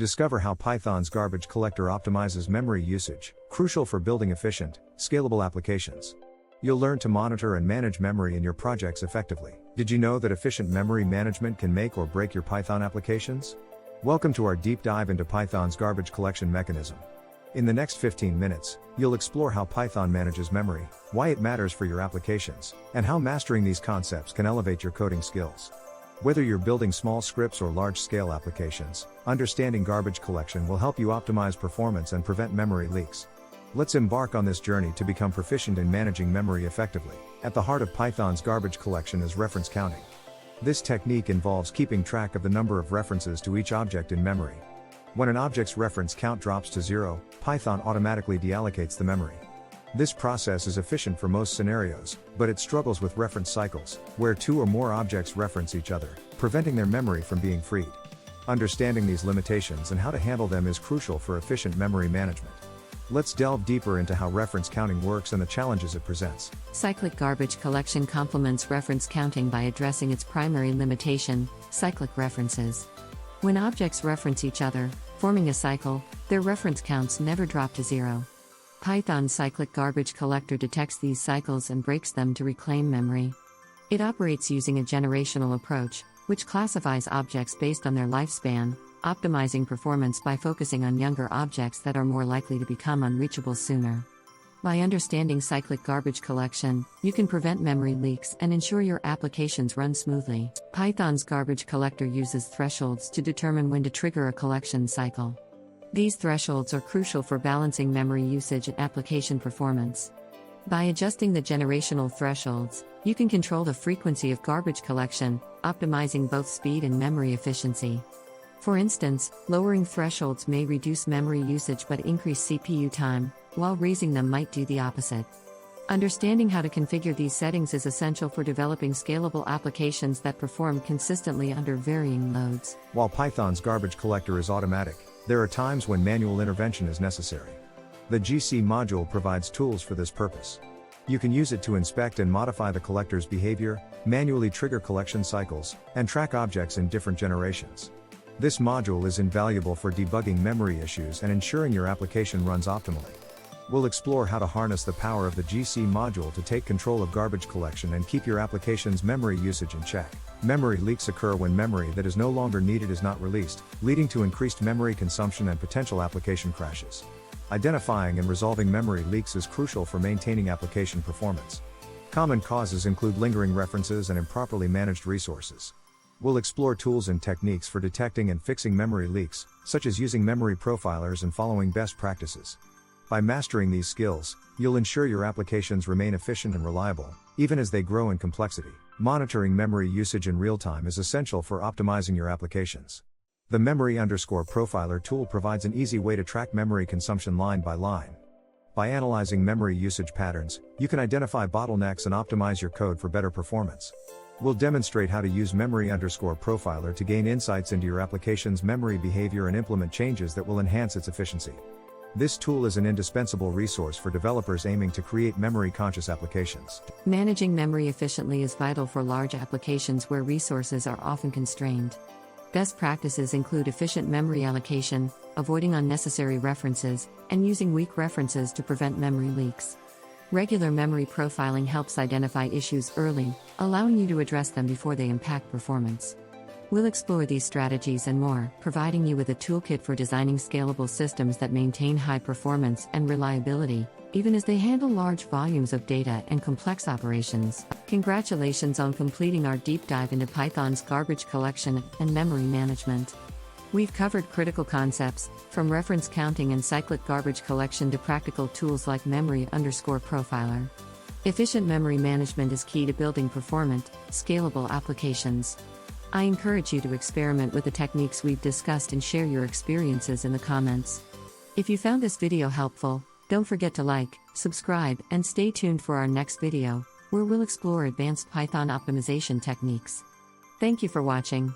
Discover how Python's garbage collector optimizes memory usage, crucial for building efficient, scalable applications. You'll learn to monitor and manage memory in your projects effectively. Did you know that efficient memory management can make or break your Python applications? Welcome to our deep dive into Python's garbage collection mechanism. In the next 15 minutes, you'll explore how Python manages memory, why it matters for your applications, and how mastering these concepts can elevate your coding skills. Whether you're building small scripts or large-scale applications, understanding garbage collection will help you optimize performance and prevent memory leaks. Let's embark on this journey to become proficient in managing memory effectively. At the heart of Python's garbage collection is reference counting. This technique involves keeping track of the number of references to each object in memory. When an object's reference count drops to 0, Python automatically deallocates the memory. This process is efficient for most scenarios, but it struggles with reference cycles, where two or more objects reference each other, preventing their memory from being freed. Understanding these limitations and how to handle them is crucial for efficient memory management. Let's delve deeper into how reference counting works and the challenges it presents. Cyclic garbage collection complements reference counting by addressing its primary limitation, cyclic references. When objects reference each other, forming a cycle, their reference counts never drop to 0. Python's cyclic garbage collector detects these cycles and breaks them to reclaim memory. It operates using a generational approach, which classifies objects based on their lifespan, optimizing performance by focusing on younger objects that are more likely to become unreachable sooner. By understanding cyclic garbage collection, you can prevent memory leaks and ensure your applications run smoothly. Python's garbage collector uses thresholds to determine when to trigger a collection cycle. These thresholds are crucial for balancing memory usage and application performance. By adjusting the generational thresholds, you can control the frequency of garbage collection, optimizing both speed and memory efficiency. For instance, lowering thresholds may reduce memory usage but increase CPU time, while raising them might do the opposite. Understanding how to configure these settings is essential for developing scalable applications that perform consistently under varying loads. While Python's garbage collector is automatic, there are times when manual intervention is necessary. The GC module provides tools for this purpose. You can use it to inspect and modify the collector's behavior, manually trigger collection cycles, and track objects in different generations. This module is invaluable for debugging memory issues and ensuring your application runs optimally. We'll explore how to harness the power of the GC module to take control of garbage collection and keep your application's memory usage in check. Memory leaks occur when memory that is no longer needed is not released, leading to increased memory consumption and potential application crashes. Identifying and resolving memory leaks is crucial for maintaining application performance. Common causes include lingering references and improperly managed resources. We'll explore tools and techniques for detecting and fixing memory leaks, such as using memory profilers and following best practices. By mastering these skills, you'll ensure your applications remain efficient and reliable, even as they grow in complexity. Monitoring memory usage in real time is essential for optimizing your applications. The memory_profiler tool provides an easy way to track memory consumption line by line. By analyzing memory usage patterns, you can identify bottlenecks and optimize your code for better performance. We'll demonstrate how to use memory_profiler to gain insights into your application's memory behavior and implement changes that will enhance its efficiency. This tool is an indispensable resource for developers aiming to create memory-conscious applications. Managing memory efficiently is vital for large applications where resources are often constrained. Best practices include efficient memory allocation, avoiding unnecessary references, and using weak references to prevent memory leaks. Regular memory profiling helps identify issues early, allowing you to address them before they impact performance. We'll explore these strategies and more, providing you with a toolkit for designing scalable systems that maintain high performance and reliability, even as they handle large volumes of data and complex operations. Congratulations on completing our deep dive into Python's garbage collection and memory management. We've covered critical concepts, from reference counting and cyclic garbage collection to practical tools like memory_profiler. Efficient memory management is key to building performant, scalable applications. I encourage you to experiment with the techniques we've discussed and share your experiences in the comments. If you found this video helpful, don't forget to like, subscribe, and stay tuned for our next video, where we'll explore advanced Python optimization techniques. Thank you for watching.